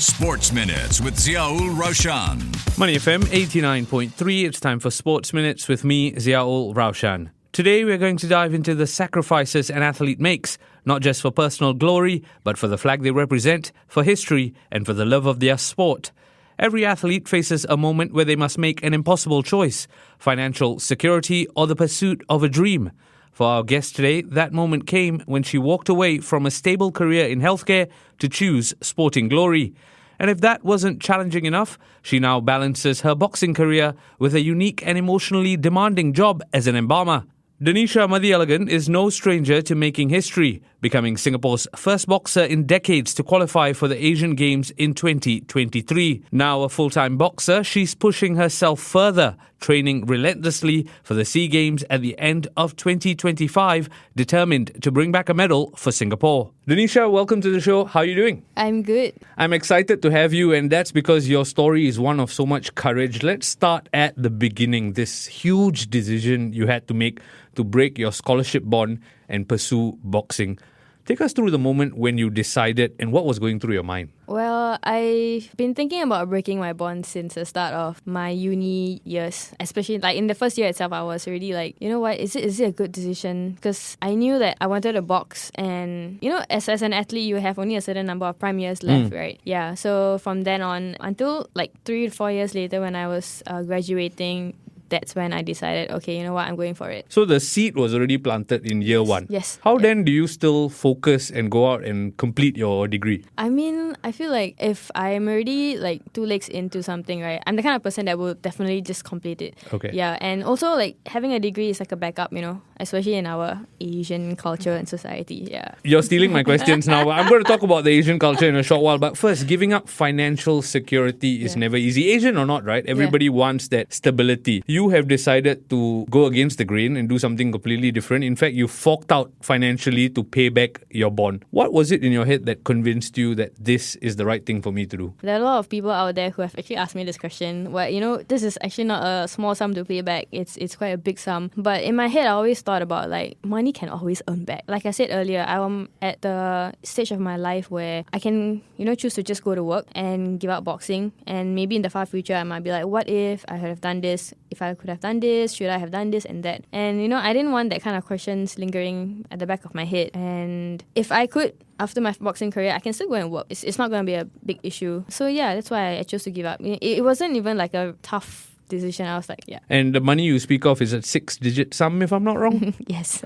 Sports Minutes with Ziaul Raushan. Money FM 89.3. It's time for Sports Minutes with me, Ziaul Raushan. Today we're going to dive into the sacrifices an athlete makes, not just for personal glory, but for the flag they represent, for history, and for the love of their sport. Every athlete faces a moment where they must make an impossible choice: financial security or the pursuit of a dream. For our guest today, that moment came when she walked away from a stable career in healthcare to choose sporting glory. And if that wasn't challenging enough, she now balances her boxing career with a unique and emotionally demanding job as an embalmer. Danisha Mathialagan is no stranger to making history, becoming Singapore's first boxer in decades to qualify for the Asian Games in 2023. Now a full-time boxer, she's pushing herself further, training relentlessly for the SEA Games at the end of 2025, determined to bring back a medal for Singapore. Danisha, welcome to the show. How are you doing? I'm good. I'm excited to have you, and that's because your story is one of so much courage. Let's start at the beginning. This huge decision you had to make to break your scholarship bond and pursue boxing. Take us through the moment when you decided and what was going through your mind. Well, I've been thinking about breaking my bond since the start of my uni years. Especially like in the first year itself, I was already like, you know what, is it a good decision? Because I knew that I wanted to box, and you know, as an athlete, you have only a certain number of prime years left, right? Yeah. So from then on until like 3 to 4 years later, when I was graduating, that's when I decided, okay, you know what, I'm going for it. So the seed was already planted in year one. Yes. How then do you still focus and go out and complete your degree? I mean, I feel like if I'm already like 2 legs into something, right, I'm the kind of person that will definitely just complete it. Okay. Yeah, and also like having a degree is like a backup, you know, especially in our Asian culture and society. Yeah. You're stealing my questions now. I'm going to talk about the Asian culture in a short while. But first, giving up financial security is never easy. Asian or not, right? Everybody wants that stability. You have decided to go against the grain and do something completely different. In fact, you forked out financially to pay back your bond. What was it in your head that convinced you that this is the right thing for me to do? There are a lot of people out there who have actually asked me this question. Well, you know, this is actually not a small sum to pay back. It's quite a big sum. But in my head, I always thought about like money can always earn back. Like I said earlier, I'm at the stage of my life where I can, you know, choose to just go to work and give up boxing. And maybe in the far future, I might be like, what if I had done this? If I could have done this, should I have done this and that? And you know, I didn't want that kind of questions lingering at the back of my head. And if I could, after my boxing career, I can still go and work. It's not going to be a big issue. So yeah, that's why I chose to give up. It wasn't even like a tough decision. I was like, yeah. And the money you speak of is a 6-digit sum, if I'm not wrong? Yes.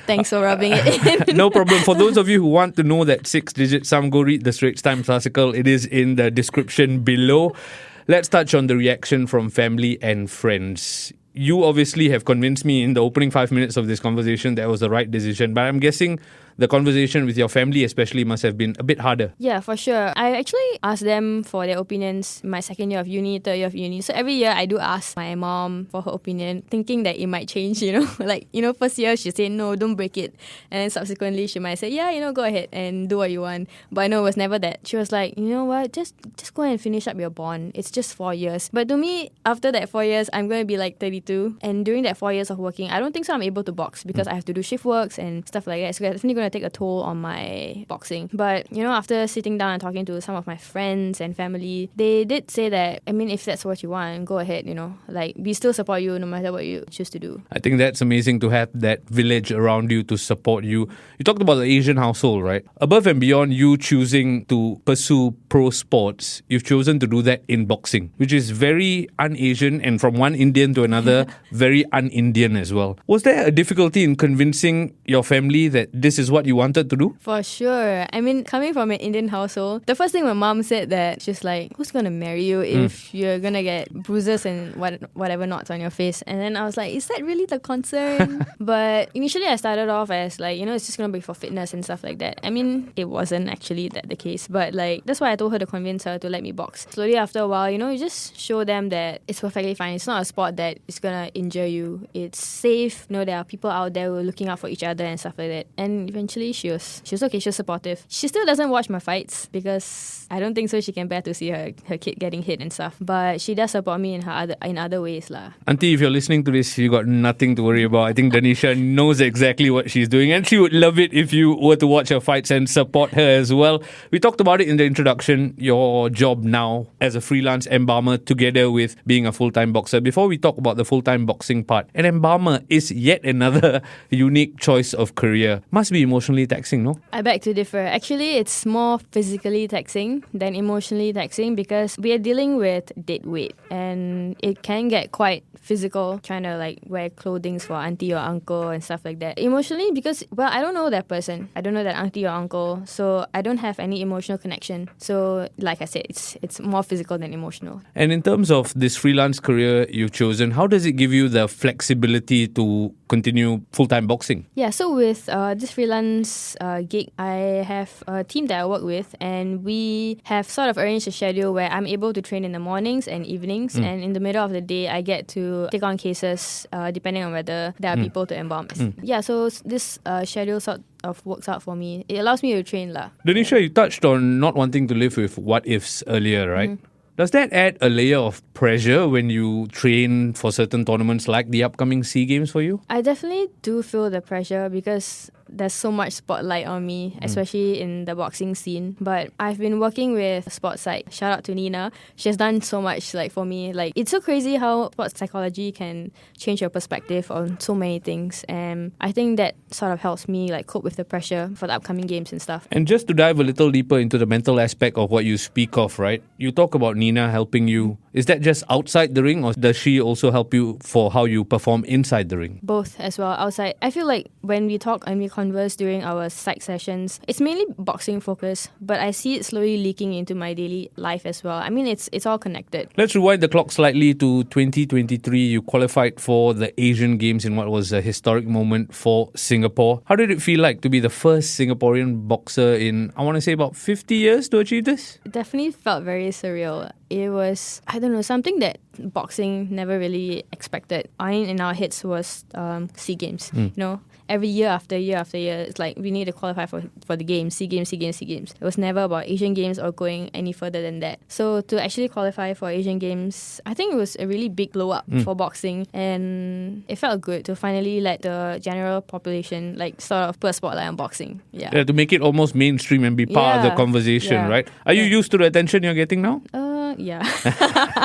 Thanks for rubbing it in. No problem. For those of you who want to know that 6-digit sum, go read the Straits Times article. It is in the description below. Let's touch on the reaction from family and friends. You obviously have convinced me in the opening 5 minutes of this conversation that was the right decision, but I'm guessing the conversation with your family especially must have been a bit harder. Yeah, for sure. I actually asked them for their opinions my second year of uni, third year of uni. So every year I do ask my mom for her opinion, thinking that it might change, you know. Like, you know, first year she said, no, don't break it. And then subsequently she might say, yeah, you know, go ahead and do what you want. But I know it was never that. She was like, you know what, just go and finish up your bond. It's just 4 years. But to me, after that 4 years, I'm going to be like 32. And during that 4 years of working, I don't think so I'm able to box because I have to do shift works and stuff like that. So it's definitely going to take a toll on my boxing. But, you know, after sitting down and talking to some of my friends and family, they did say that, I mean, if that's what you want, go ahead, you know. Like, we still support you no matter what you choose to do. I think that's amazing to have that village around you to support you. You talked about the Asian household, right? Above and beyond you choosing to pursue pro sports, you've chosen to do that in boxing, which is very un-Asian, and from one Indian to another, very un-Indian as well. Was there a difficulty in convincing your family that this is what you wanted to do? For sure. I mean, coming from an Indian household, the first thing my mom said that she's like, who's going to marry you if you're going to get bruises and whatever knots on your face? And then I was like, is that really the concern? But initially I started off as like, you know, it's just going to be for fitness and stuff like that. I mean, it wasn't actually that the case. But like, that's why I told her to convince her to let me box. Slowly after a while, you know, you just show them that it's perfectly fine. It's not a sport that is going to injure you. It's safe. You know, there are people out there who are looking out for each other and stuff like that. And eventually eventually she was okay, she was supportive. She still doesn't watch my fights because I don't think so she can bear to see her kid getting hit and stuff. But she does support me in other ways lah. Auntie, if you're listening to this, you got nothing to worry about. I think Danisha knows exactly what she's doing, and she would love it if you were to watch her fights and support her as well. We talked about it in the introduction, your job now as a freelance embalmer together with being a full-time boxer. Before we talk about the full-time boxing part, an embalmer is yet another unique choice of career. Must be emotionally taxing, no? I beg to differ. Actually, it's more physically taxing than emotionally taxing because we are dealing with dead weight and it can get quite physical trying to like wear clothing for auntie or uncle and stuff like that. Emotionally, because, well, I don't know that person. I don't know that auntie or uncle, so I don't have any emotional connection. So, like I said, it's more physical than emotional. And in terms of this freelance career you've chosen, how does it give you the flexibility to continue full-time boxing? Yeah, so with this freelance gig, I have a team that I work with, and we have sort of arranged a schedule where I'm able to train in the mornings and evenings, and in the middle of the day, I get to take on cases depending on whether there are people to embalm. Yeah, so this schedule sort of works out for me. It allows me to train lah. Danisha, you touched on not wanting to live with what-ifs earlier, right? Does that add a layer of pressure when you train for certain tournaments like the upcoming SEA Games for you? I definitely do feel the pressure because there's so much spotlight on me, especially in the boxing scene. But I've been working with Sports Psych. Shout out to Nina. She has done so much like for me. Like, it's so crazy how sports psychology can change your perspective on so many things. And I think that sort of helps me like cope with the pressure for the upcoming games and stuff. And just to dive a little deeper into the mental aspect of what you speak of, right? You talk about Nina helping you. Is that just outside the ring, or does she also help you for how you perform inside the ring? Both as well, outside. I feel like when we talk and we converse during our psych sessions, it's mainly boxing focus, but I see it slowly leaking into my daily life as well. I mean, it's all connected. Let's rewind the clock slightly to 2023. You qualified for the Asian Games in what was a historic moment for Singapore. How did it feel like to be the first Singaporean boxer in, I want to say, about 50 years to achieve this? It definitely felt very surreal. It was, I don't know, something that boxing never really expected. In our heads was SEA Games, you know. Every year after year after year, it's like we need to qualify for the games, SEA Games, SEA Games, SEA Games. It was never about Asian Games or going any further than that. So to actually qualify for Asian Games, I think it was a really big blow up for boxing, and it felt good to finally let the general population like sort of put a spotlight on boxing. Yeah, to make it almost mainstream and be part of the conversation, right? Are you used to the attention you're getting now? Yeah.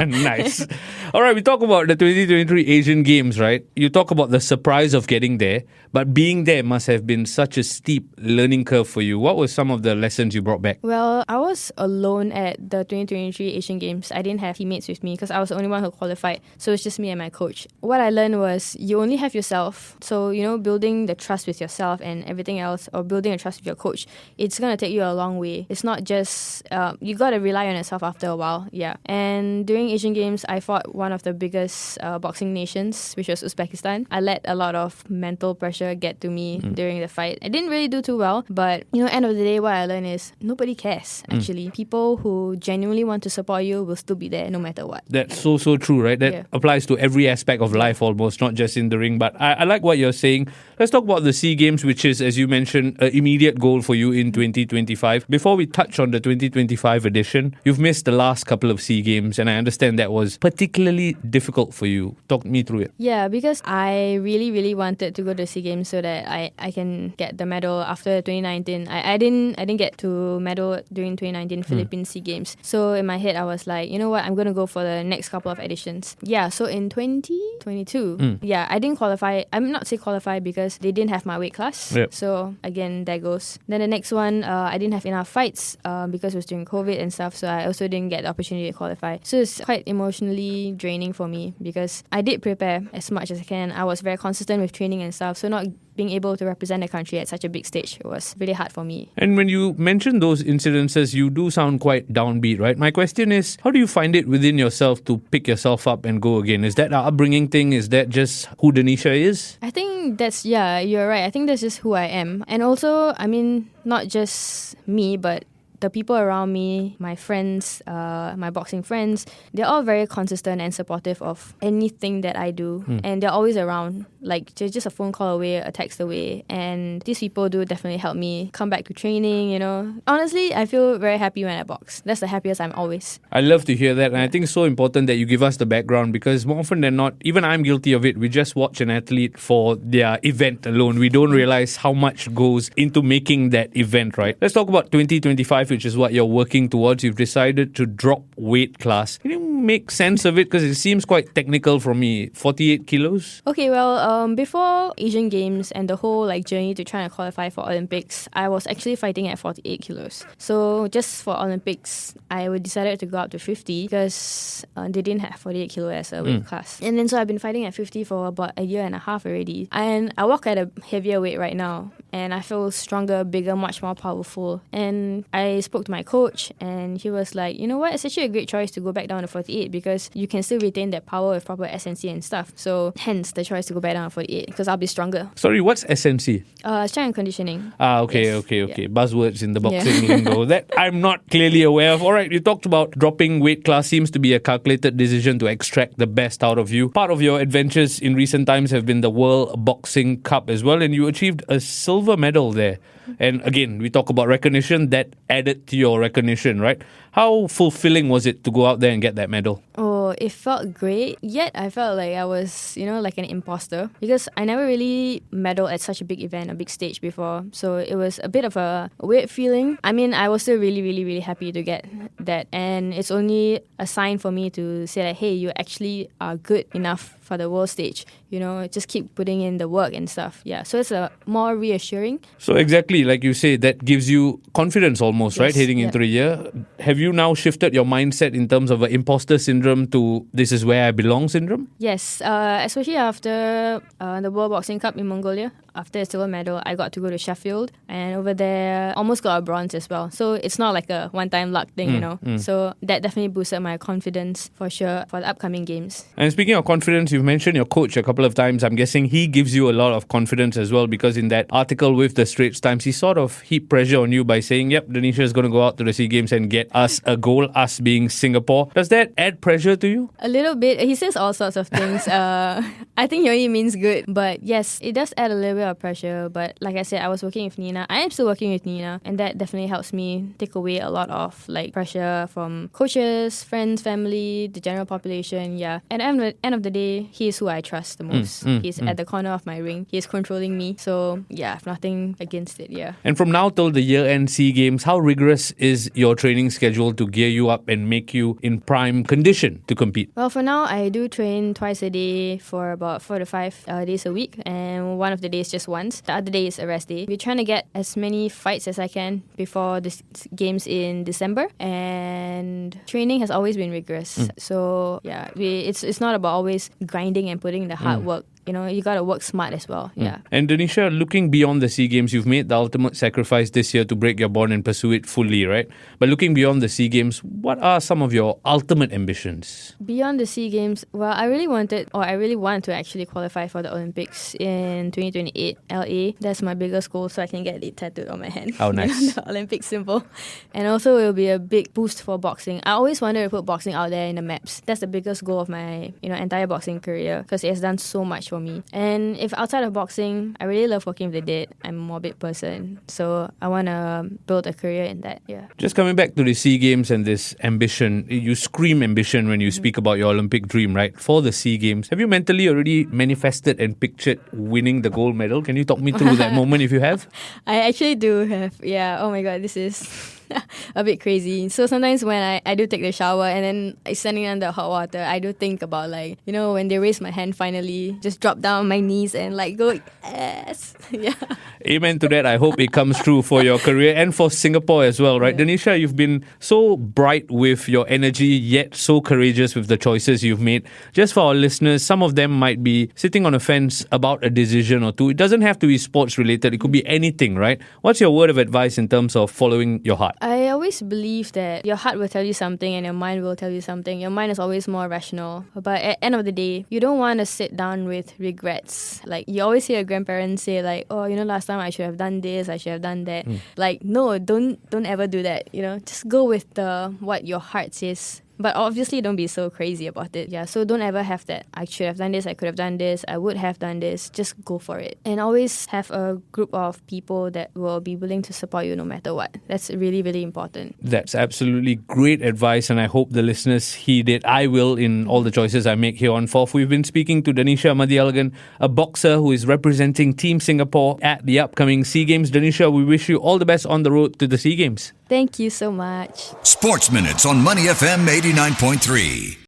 Nice. All right, we talk about the 2023 Asian Games, right? You talk about the surprise of getting there, but being there must have been such a steep learning curve for you. What were some of the lessons you brought back? Well, I was alone at the 2023 Asian Games. I didn't have teammates with me because I was the only one who qualified. So it's just me and my coach. What I learned was you only have yourself. So, you know, building the trust with yourself and everything else, or building a trust with your coach, it's going to take you a long way. It's not just, you got to rely on yourself after a while. Yeah. And during Asian Games, I fought one of the biggest boxing nations, which was Uzbekistan. I let a lot of mental pressure get to me during the fight. I didn't really do too well, but, you know, end of the day, what I learned is nobody cares, actually. People who genuinely want to support you will still be there no matter what. That's so true, right? That applies to every aspect of life almost, not just in the ring. But I like what you're saying. Let's talk about the SEA Games, which is, as you mentioned, an immediate goal for you in 2025. Before we touch on the 2025 edition, you've missed the last couple of SEA Games, and I understand that was particularly difficult for you. Talk me through it. Yeah, because I really, really wanted to go to SEA Games so that I can get the medal after 2019. I didn't get to medal during 2019 Philippines SEA Games. So in my head, I was like, you know what, I'm going to go for the next couple of editions. Yeah, so in 2022, I didn't qualify. I'm not say qualify because they didn't have my weight class. Yep. So again, there goes. Then the next one, I didn't have enough fights because it was during COVID and stuff. So I also didn't get the opportunity to qualify. So it's quite emotionally draining for me because I did prepare as much as I can. I was very consistent with training and stuff. So not being able to represent the country at such a big stage, it was really hard for me. And when you mention those incidences, you do sound quite downbeat, right? My question is, how do you find it within yourself to pick yourself up and go again? Is that an upbringing thing? Is that just who Danisha is? I think that's, you're right. I think that's just who I am. And also, I mean, not just me, but the people around me, my friends, my boxing friends, they're all very consistent and supportive of anything that I do. And they're always around. Like, they're just a phone call away, a text away. And these people do definitely help me come back to training, you know. Honestly, I feel very happy when I box. That's the happiest I'm always. I love to hear that. And I think it's so important that you give us the background, because more often than not, even I'm guilty of it. We just watch an athlete for their event alone. We don't realize how much goes into making that event, right? Let's talk about 2025, which is what you're working towards. You've decided to drop weight class. Can you make sense of it? Because it seems quite technical for me. 48 kilos? Okay, well, before Asian Games and the whole like journey to try and qualify for Olympics, I was actually fighting at 48 kilos. So just for Olympics, I decided to go up to 50 because they didn't have 48 kilo as a weight class. And then so I've been fighting at 50 for about a year and a half already. And I walk at a heavier weight right now. And I feel stronger, bigger, much more powerful. And I spoke to my coach and he was like, you know what, it's actually a great choice to go back down to 48 because you can still retain that power with proper SNC and stuff. So hence the choice to go back down to 48 because I'll be stronger. Sorry, what's SNC? Strength and conditioning. Okay. Yeah. Buzzwords in the boxing lingo that I'm not clearly aware of. All right, you talked about dropping weight class. Seems to be a calculated decision to extract the best out of you. Part of your adventures in recent times have been the World Boxing Cup as well, and you achieved a silver medal there. And again, we talk about recognition that added to your recognition, right? How fulfilling was it to go out there and get that medal? Oh, it felt great. Yet I felt like I was, like an imposter because I never really medaled at such a big event, a big stage before. So it was a bit of a weird feeling. I mean, I was still really, really, really happy to get that. And it's only a sign for me to say that, hey, you actually are good enough for the world stage. Just keep putting in the work and stuff. Yeah, so it's more reassuring. So exactly, like you say, that gives you confidence almost, right? Heading into the year. Have you now shifted your mindset in terms of an imposter syndrome to this is where I belong syndrome? Yes, especially after the World Boxing Cup in Mongolia. After a silver medal, I got to go to Sheffield and over there almost got a bronze as well. So it's not like a one-time luck thing, So that definitely boosted my confidence for sure for the upcoming games. And speaking of confidence, you've mentioned your coach a couple of times. I'm guessing he gives you a lot of confidence as well because in that article with the Straits Times, he sort of heaped pressure on you by saying, yep, Danisha is going to go out to the SEA Games and get us a goal, us being Singapore. Does that add pressure to you? A little bit. He says all sorts of things. I think he only means good. But yes, it does add a little bit of pressure. But like I said, I was working with Nina. I am still working with Nina. And that definitely helps me take away a lot of pressure from coaches, friends, family, the general population. Yeah. At the end of the day, he is who I trust the most. He's at the corner of my ring. He's controlling me. So yeah, I have nothing against it. Yeah. And from now till the year-end SEA Games, how rigorous is your training schedule to gear you up and make you in prime condition to compete? Well, for now, I do train twice a day for about 4 to 5 days a week. And one of the days just once. The other day is a rest day. We're trying to get as many fights as I can before the games in December. And training has always been rigorous. So yeah, it's not about always grinding and putting the hard work. You got to work smart as well. Yeah. And Danisha, looking beyond the SEA Games, you've made the ultimate sacrifice this year to break your bond and pursue it fully, right? But looking beyond the SEA Games, what are some of your ultimate ambitions? Beyond the SEA Games, well, I really want to actually qualify for the Olympics in 2028 LA. That's my biggest goal, so I can get it tattooed on my hand. How nice. The Olympic symbol. And also it will be a big boost for boxing. I always wanted to put boxing out there in the maps. That's the biggest goal of my entire boxing career because it has done so much for me. And if outside of boxing, I really love working with the dead. I'm a morbid person, so I want to build a career in that. Yeah. Just coming back to the SEA Games and this ambition, you scream ambition when you speak about your Olympic dream, right? For the SEA Games, have you mentally already manifested and pictured winning the gold medal? Can you talk me through that moment if you have? I actually do have. Yeah. Oh my God, this is a bit crazy. So sometimes when I do take the shower and then I standing under hot water, I do think about when they raise my hand finally, just drop down on my knees and go yes. Yeah. Amen to that. I hope it comes true for your career and for Singapore as well, right? Yeah. Danisha, you've been so bright with your energy, yet so courageous with the choices you've made. Just for our listeners, some of them might be sitting on a fence about a decision or two. It doesn't have to be sports related. It could be anything, right? What's your word of advice in terms of following your heart? I always believe that your heart will tell you something and your mind will tell you something. Your mind is always more rational. But at the end of the day, you don't want to sit down with regrets. Like, you always hear your grandparents say, like, oh, last time I should have done this, I should have done that. Like, no, don't ever do that. Just go with what your heart says. But obviously, don't be so crazy about it. Yeah, so don't ever have that, I should have done this, I could have done this, I would have done this. Just go for it. And always have a group of people that will be willing to support you no matter what. That's really, really important. That's absolutely great advice, and I hope the listeners heed it. I will in all the choices I make here on FOF. We've been speaking to Danisha Mathialagan, a boxer who is representing Team Singapore at the upcoming SEA Games. Danisha, we wish you all the best on the road to the SEA Games. Thank you so much. Sports Minutes on Money FM 89.3.